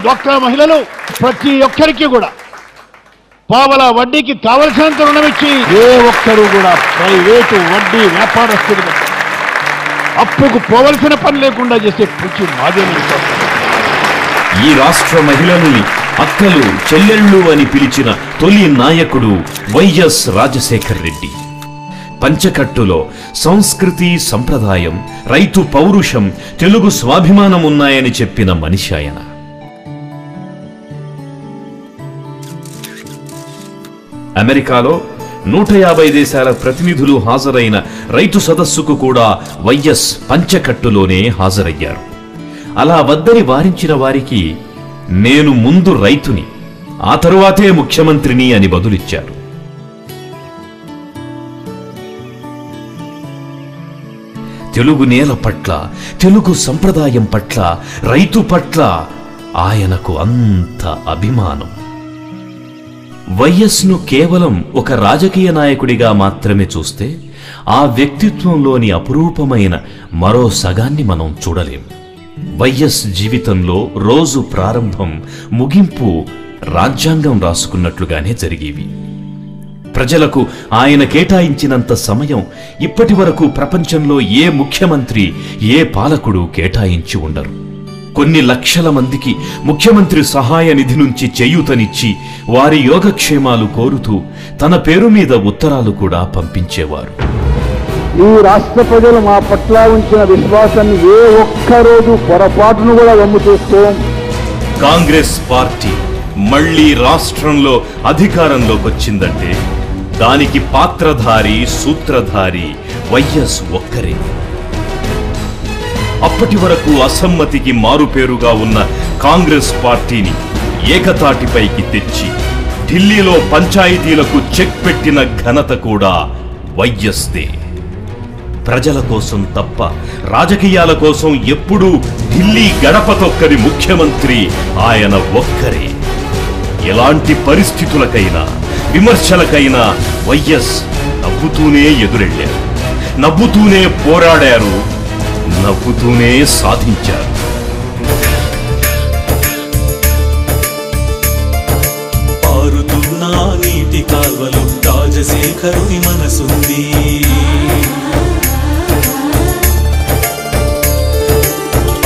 డ్వాక్రా మహిళలు ప్రతి ఒక్కరికి కూడా పావలా వడ్డీకి కావలసినంత రుణం ఇచ్చి ఏ ఒక్కరు కూడా ప్రైవేటు వడ్డీ వ్యాపారస్తులు అప్పుకు పోవలసిన పని లేకుండా చేసే కృషి మాధ్యమం. ఈ రాష్ట్ర మహిళల్ని అక్కలు చెల్లెళ్ళు అని పిలిచిన తొలి నాయకుడు వైఎస్ రాజశేఖర్ రెడ్డి. పంచకట్టులో సంస్కృతి సంప్రదాయం, రైతు పౌరుషం, తెలుగు స్వాభిమానం ఉన్నాయని చెప్పిన మనిషి ఆయన. అమెరికాలో 150 దేశాల ప్రతినిధులు హాజరైన రైతు సదస్సుకు కూడా వైఎస్ పంచకట్టులోనే హాజరయ్యారు. అలా వద్దని వారించిన వారికి నేను ముందు రైతుని, ఆ తరువాతే ముఖ్యమంత్రిని అని బదులిచ్చారు. తెలుగు నేల పట్ల, తెలుగు సంప్రదాయం పట్ల, రైతు పట్ల ఆయనకు అంత అభిమానం. వైఎస్ను కేవలం ఒక రాజకీయ నాయకుడిగా మాత్రమే చూస్తే ఆ వ్యక్తిత్వంలోని అపురూపమైన మరో సగాన్ని మనం చూడలేం. వైఎస్ జీవితంలో రోజు ప్రారంభం, ముగింపు రాజ్యాంగం రాసుకున్నట్లుగానే జరిగేవి. ప్రజలకు ఆయన కేటాయించినంత సమయం ఇప్పటి వరకు ప్రపంచంలో ఏ ముఖ్యమంత్రి, ఏ పాలకుడు కేటాయించి ఉండరు. కొన్ని లక్షల మందికి ముఖ్యమంత్రి సహాయ నిధి నుంచి చేయూతనిచ్చి వారి యోగక్షేమాలు కోరుతూ తన పేరు మీద ఉత్తరాలు కూడా పంపించేవారు. ఈ రాష్ట్ర ప్రజలు మా పట్ల ఉంచిన విశ్వాసాన్ని ఏ ఒక్కరోజు పొరపాటును కూడా వమ్ము చేసుకోం. కాంగ్రెస్ పార్టీ మళ్లీ రాష్ట్రంలో అధికారంలోకి వచ్చిందంటే దానికి పాత్రధారి, సూత్రధారి వైఎస్ ఒక్కరే. అప్పటి వరకు అసమ్మతికి మారుపేరుగా ఉన్న కాంగ్రెస్ పార్టీని ఏకతాటిపైకి తెచ్చి ఢిల్లీలో పంచాయతీలకు చెక్ పెట్టిన ఘనత కూడా వైఎస్దే. ప్రజల కోసం తప్ప రాజకీయాల కోసం ఎప్పుడూ ఢిల్లీ గడప తొక్కని ముఖ్యమంత్రి ఆయన ఒక్కరే. ఎలాంటి పరిస్థితులకైనా, విమర్శలకైనా వైఎస్ నవ్వుతూనే ఎదురెళ్లారు, నవ్వుతూనే పోరాడారు, నవ్వుతూనే సాధించారు. పారుతున్న నీటి కాల్వలు రాజశేఖరుని మనసుంది.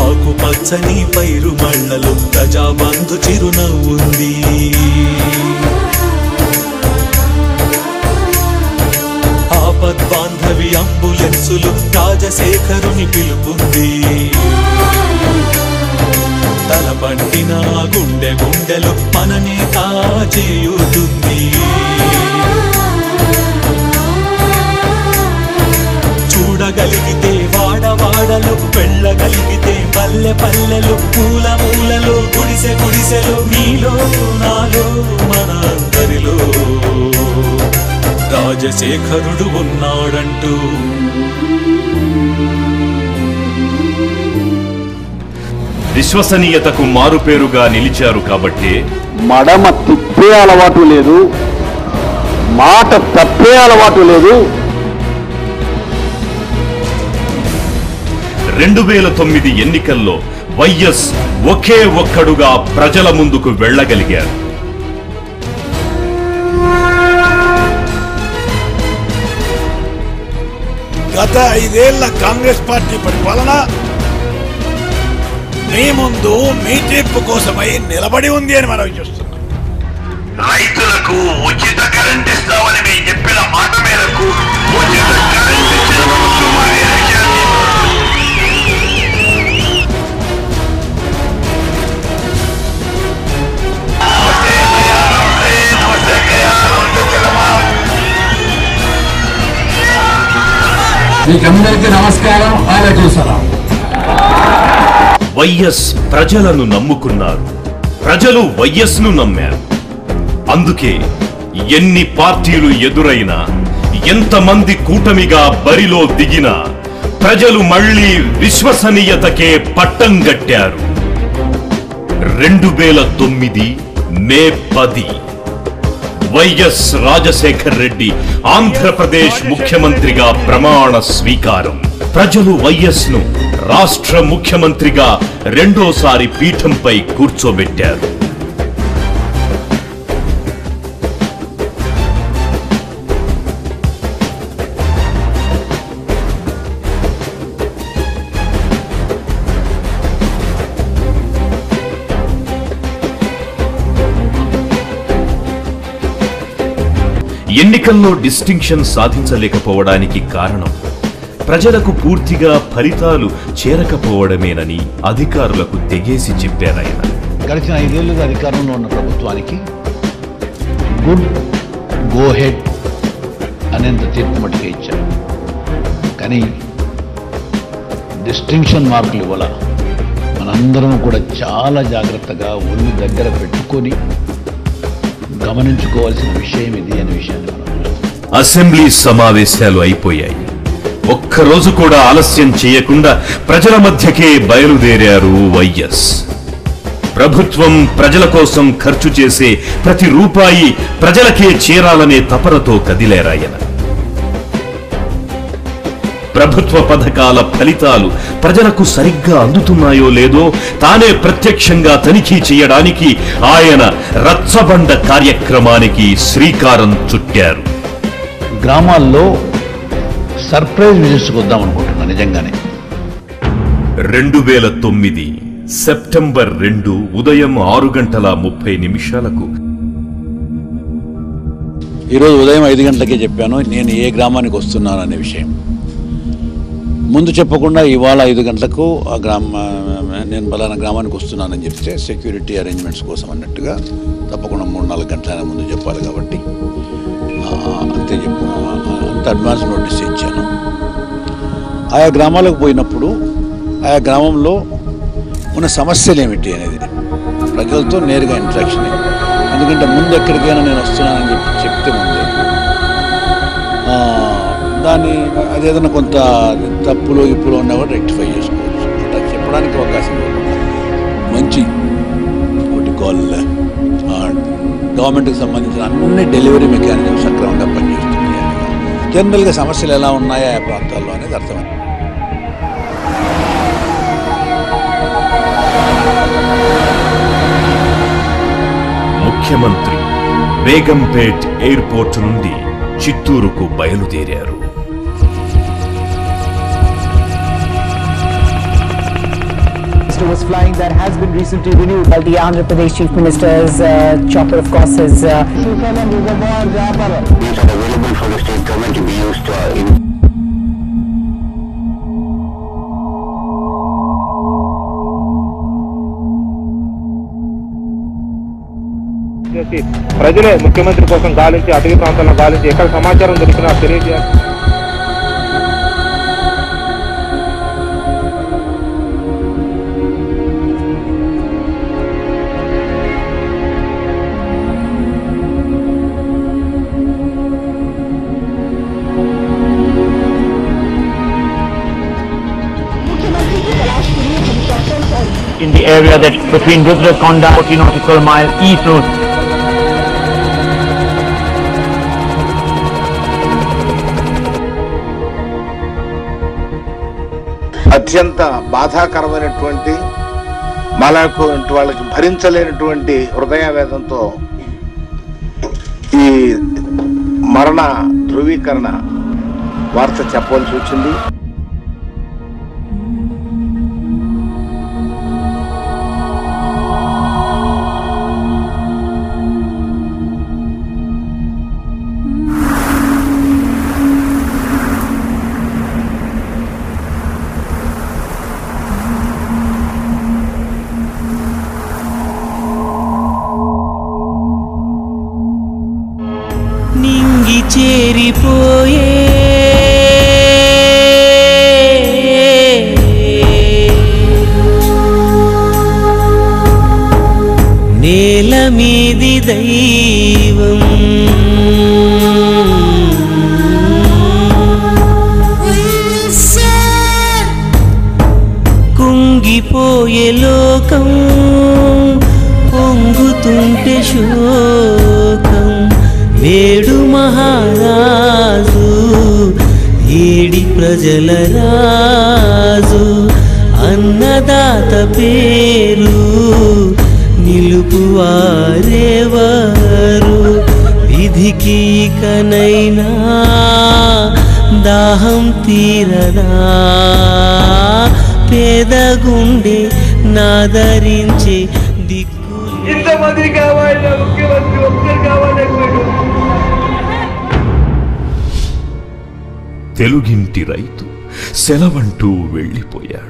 ఆకుపచ్చని పైరు మళ్ళలు ప్రజాబంధు చిరునవ్వుంది. ఆపద్బాంధవి అంబులెన్సులు రాజశేఖరుని పిలుపుంది. తలపంటిన గుండె గుండెలు మననే కాచేయుతుంది. చూడగలిగితే వాడవాడలు, వెళ్ళగలిగితే పల్లె పల్లెలు, మూల మూలలో, గుడిసె గుడిసెలు, నీలో నాలో మన అందరిలో రాజశేఖరుడు ఉన్నాడంటూ. విశ్వసనీయతకు మారుపేరుగా నిలిచారు కాబట్టి మడమ తిప్పే అలవాటు లేదు, మాట తప్పే అలవాటు లేదు. 2009 ఎన్నికల్లో వైఎస్ ఒకే ఒక్కడుగా ప్రజల ముందుకు వెళ్ళగలిగారు. గత 5 ఏళ్ల కాంగ్రెస్ పార్టీ పరిపాలన మీ ముందు మీ తీర్పు కోసమై నిలబడి ఉంది అని మనం చూస్తున్నాం. రైతులకు ఉచిత కరెంట్ ఇస్తామని మేము చెప్పిన మాట మేరకు ఉచిత కరెంట్ ఇచ్చిన ప్రభుత్వం మీకందరికీ నమస్కారం. వాలేకుముస్సలాం. వైఎస్ ప్రజలను నమ్ముకున్నారు, ప్రజలు వైఎస్ను నమ్మారు. అందుకే ఎన్ని పార్టీలు ఎదురైనా, ఎంతమంది కూటమిగా బరిలో దిగినా ప్రజలు మళ్లీ విశ్వసనీయతకే పట్టం గట్టారు. 2009 మే 10 వైఎస్ రాజశేఖర్ రెడ్డి ఆంధ్రప్రదేశ్ ముఖ్యమంత్రిగా ప్రమాణ స్వీకారం. ప్రజలు వైఎస్ ను రాష్ట్ర ముఖ్యమంత్రిగా రెండోసారి పీఠంపై కూర్చోబెట్టారు. ఎన్నికల్లో డిస్టింక్షన్ సాధించలేకపోవడానికి కారణం ప్రజలకు పూర్తిగా ఫలితాలు చేరకపోవడమేనని అధికారులకు తెగేసి చెప్పారాయన. గడిచిన 5 ఏళ్లుగా అధికారంలో ఉన్న ప్రభుత్వానికి గుడ్ గో హెడ్ అనేంత తీర్పు మట్టుకే ఇచ్చారు. కానీ డిస్టింక్షన్ మార్కులు ఇవ్వాల. మనందరం కూడా చాలా జాగ్రత్తగా ఒళ్ళు దగ్గర పెట్టుకొని గమనించుకోవాల్సిన విషయం ఇది అనే విషయాన్ని మనం అసెంబ్లీ సమావేశాలు అయిపోయాయి. ఒక్కరోజు కూడా ఆలస్యం చేయకుండా ప్రజల మధ్యకే బయలుదేరారు వైఎస్. ప్రభుత్వం ప్రజల కోసం ఖర్చు చేసే ప్రతి రూపాయి ప్రజలకే చేరాలనే తపనతో కదిలేరాయన. ప్రభుత్వ పథకాల ఫలితాలు ప్రజలకు సరిగ్గా అందుతున్నాయో లేదో తానే ప్రత్యక్షంగా తనిఖీ చేయడానికి ఆయన రచ్చబండ కార్యక్రమానికి శ్రీకారం చుట్టారు. గ్రామాల్లో సర్ప్రైజ్ విజిట్స్కి వద్దాం అనుకుంటున్నా. నిజంగానే 2009 సెప్టెంబర్ 2 ఉదయం 6:30 ఈరోజు ఉదయం 5 గంటలకే చెప్పాను నేను ఏ గ్రామానికి వస్తున్నాను అనే విషయం. ముందు చెప్పకుండా ఇవాళ 5 గంటలకు నేను బలానా గ్రామానికి వస్తున్నానని చెప్తే సెక్యూరిటీ అరేంజ్మెంట్స్ కోసం అన్నట్టుగా తప్పకుండా 3-4 గంటల ముందు చెప్పాలి కాబట్టి అంత అడ్వాన్స్ నోటీస్ ఇచ్చాను. ఆయా గ్రామాలకు పోయినప్పుడు ఆయా గ్రామంలో ఉన్న సమస్యలు ఏమిటి అనేది ప్రజలతో నేరుగా ఇంటరాక్షన్. ఎందుకంటే ముందు ఎక్కడికైనా నేను వస్తున్నానని చెప్తే ముందే దాన్ని అదేదైనా కొంత తప్పులు ఇప్పుడు ఉన్నా కూడా రెక్టిఫై చేసుకోవచ్చు. అట్లా చెప్పడానికి అవకాశం మంచి కాల్ గవర్నమెంట్కి సంబంధించిన అన్ని డెలివరీ మెకానిజం సక్రమంగా పనిచేస్తున్నాయి. జనరల్గా సమస్యలు ఎలా ఉన్నాయో ఆ ప్రాంతాల్లో అనేది అర్థమైంది. ముఖ్యమంత్రి బేగంపేట్ ఎయిర్పోర్ట్ నుండి చిత్తూరుకు బయలుదేరారు. Was flying that has been recently renewed. While the Andhra Pradesh Chief Minister's chopper, of course, is these are available for the state government to be used in. ప్రజలే ముఖ్యమంత్రి కోసం గాలించి అటవీ ప్రాంతాల్లో గాలించి ఎక్కడ సమాచారం దొరికినా తెలియజేయాలి. In the area that between Rudrakonda 40 nautical mile east road. అత్యంత బాధాకరమైనటువంటి మనకు వాళ్ళకి భరించలేనటువంటి హృదయావేదంతో ఈ మరణ ధృవీకరణ వార్త చెప్పవలసి వచ్చింది. నింగి చేరిపోయే నేల మీది దైవం కుంగిపోయే లోకం పొంగుతుంటే శోకం వేడు మహారాజు ఏడి ప్రజల రాజు అన్నదాత పేరు నిలుపువారేవారు విధికి కనైనా దాహం తీరదా పేద గుండె నాదరించే దిక్కు ఇంతమంది కావాలి ముఖ్యమంత్రి ఒక్కరు కావాలి. తెలుగింటి రైతు సెలవంటూ వెళ్ళిపోయాడు.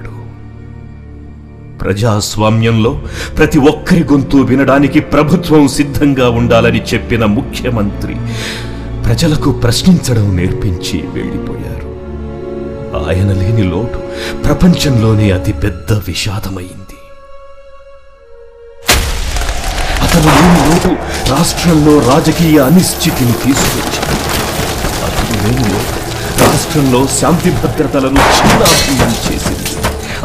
ప్రజాస్వామ్యంలో ప్రతి ఒక్కరి గొంతు వినడానికి ప్రభుత్వం సిద్ధంగా ఉండాలని చెప్పిన ముఖ్యమంత్రి ప్రజలకు ప్రశ్నించడం నేర్పించి వెళ్ళిపోయారు. ఆయన లేని లోటు ప్రపంచంలోనే అతి పెద్ద విషాదమైంది. అతను లేని లోటు రాష్ట్రంలో రాజకీయ అనిశ్చితిని తీసుకొచ్చింది. అతను లేని లోటు రాష్ట్రంలో శాంతి భద్రతలను చిన్నాభిన్నం చేసింది.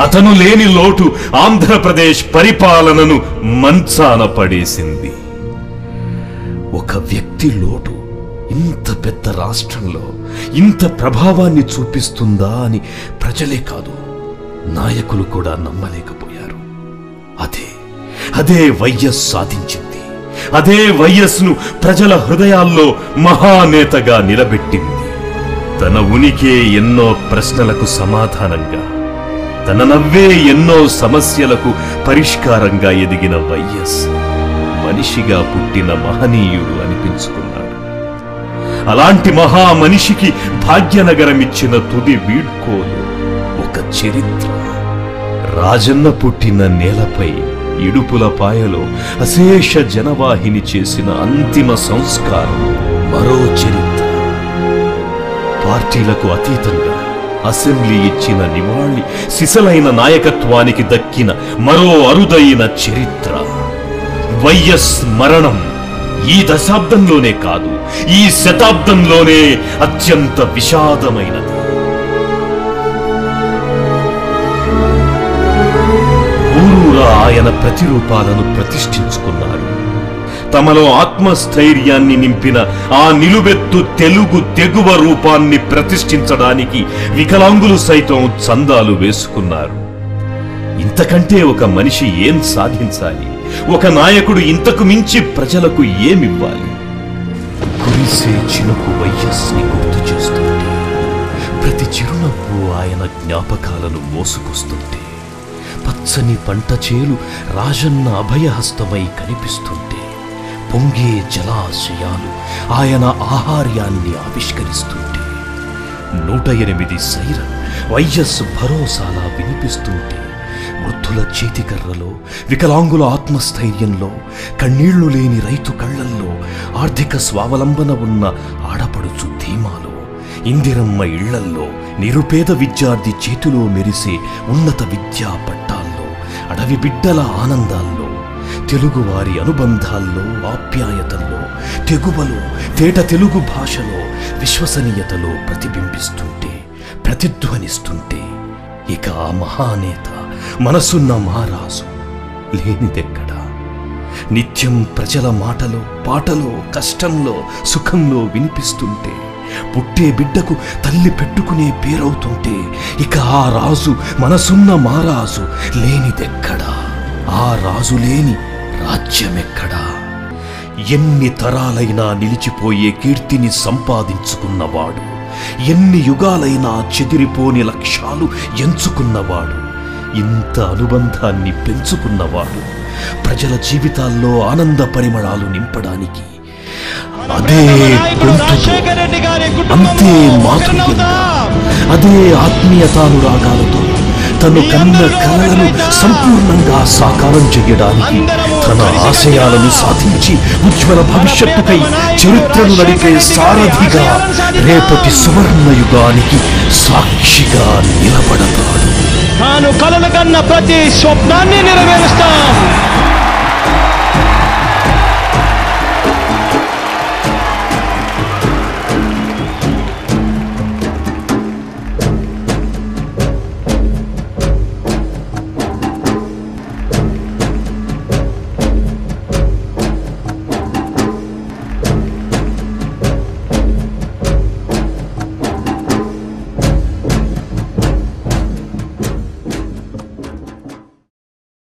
అతను లేని లోటు ఆంధ్రప్రదేశ్ పరిపాలనను మంచాన పడేసింది. ఒక వ్యక్తి లోటు ఇంత పెద్ద రాష్ట్రంలో ఇంత ప్రభావాన్ని చూపిస్తుందా అని ప్రజలే కాదు, నాయకులు కూడా నమ్మలేకపోయారు. అదే వైఎస్ సాధించింది. అదే వైఎస్ను ప్రజల హృదయాల్లో మహానేతగా నిలబెట్టింది. తన ఉనికి ఎన్నో ప్రశ్నలకు సమాధానంగా, తన నవ్వే ఎన్నో సమస్యలకు పరిష్కారంగా ఎదిగిన వైఎస్ మనిషిగా పుట్టిన మహనీయుడు అనిపించుకున్నాడు. అలాంటి మహామనిషికి భాగ్యనగరమిచ్చిన తుది వీడ్కోలు ఒక చరిత్ర. రాజన్న పుట్టిన నేలపై ఇడుపుల పాయలో అశేష జనవాహిని చేసిన అంతిమ సంస్కారం మరో చరిత్ర. పార్టీలకు అతీతంగా అసెంబ్లీ ఇచ్చిన నివాళి సిసలైన నాయకత్వానికి దక్కిన మరో అరుదైన చరిత్ర. వైఎస్ మరణం ఈ దశాబ్దంలోనే కాదు, ఈ శతాబ్దంలోనే అత్యంత విషాదమైనది. ఊరూరా ఆయన ప్రతిరూపాలను ప్రతిష్ఠించుకున్నారు. తమలో ఆత్మస్థైర్యాన్ని నింపిన ఆ నిలువెత్తు తెలుగు తెగువ రూపాన్ని ప్రతిష్ఠించడానికి వికలాంగులు సైతం చందాలు వేసుకున్నారు. ఇంతకంటే ఒక మనిషి ఏం సాధించాలి? ఒక నాయకుడు ఇంతకు మించి ప్రజలకు ఏమివ్వాలి? కురిసే చినుకు వైఎస్ని గుర్తు చేస్తుంటే, ప్రతి చిరునవ్వు ఆయన జ్ఞాపకాలను మోసుకొస్తుంటే, పచ్చని పంట చేలు రాజన్న అభయహస్తమై కనిపిస్తుంటే, పొంగే జలాశయాలు ఆయన ఆహార్యాన్ని ఆవిష్కరిస్తుంటే, 108 సైరన్ వైఎస్ భరోసాలా వినిపిస్తుంటే, వృద్ధుల చేతికర్రలో, వికలాంగుల ఆత్మస్థైర్యంలో, కన్నీళ్లు లేని రైతు కళ్లల్లో, ఆర్థిక స్వావలంబన ఉన్న ఆడపడుచు ధీమాలో, ఇందిరమ్మ ఇళ్లల్లో, నిరుపేద విద్యార్థి చేతిలో మెరిసే ఉన్నత విద్యా పట్టాల్లో, అడవి బిడ్డల ఆనందాల్లో, తెలుగువారి అనుబంధాల్లో, ఆప్యాయతల్లో, తెగువలో, తేట తెలుగు భాషలో, విశ్వసనీయతలో ప్రతిబింబిస్తుంటే, ప్రతిధ్వనిస్తుంటే, ఇక ఆ మహానేత మనసున్న మహారాజు లేనిదెక్కడా? నిత్యం ప్రజల మాటలో, పాటలో, కష్టంలో, సుఖంలో వినిపిస్తుంటే, పుట్టే బిడ్డకు తల్లి పెట్టుకునే పేరవుతుంటే, ఇక ఆ రాజు మనసున్న మహారాజు లేనిదెక్కడా? ఆ రాజు లేని రాజ్యమెక్కడా? ఎన్ని తరాలైనా నిలిచిపోయే కీర్తిని సంపాదించుకున్నవాడు, ఎన్ని యుగాలైనా చెదిరిపోని లక్ష్యాలు ఎంచుకున్నవాడు, ఇంత అనుబంధాన్ని పెంచుకున్నవాడు, ప్రజల జీవితాల్లో ఆనంద పరిమళాలు నింపడానికి అదే గొంతుతో, అంతే మాతృత్వంగా, అదే ఆత్మీయతానురాగాలతో తను కన్న కలలను సంపూర్ణంగా సాకారం చేయడానికి, తన ఆశయాలను సాధించి ఉజ్వల భవిష్యత్తుకై చరిత్రను నడిపే సారథిగా రేపటి సువర్ణ యుగానికి సాక్షిగా నిలబడతాడు. తాను కలలు కన్న ప్రతి స్వప్నాన్ని నెరవేరుస్తాం.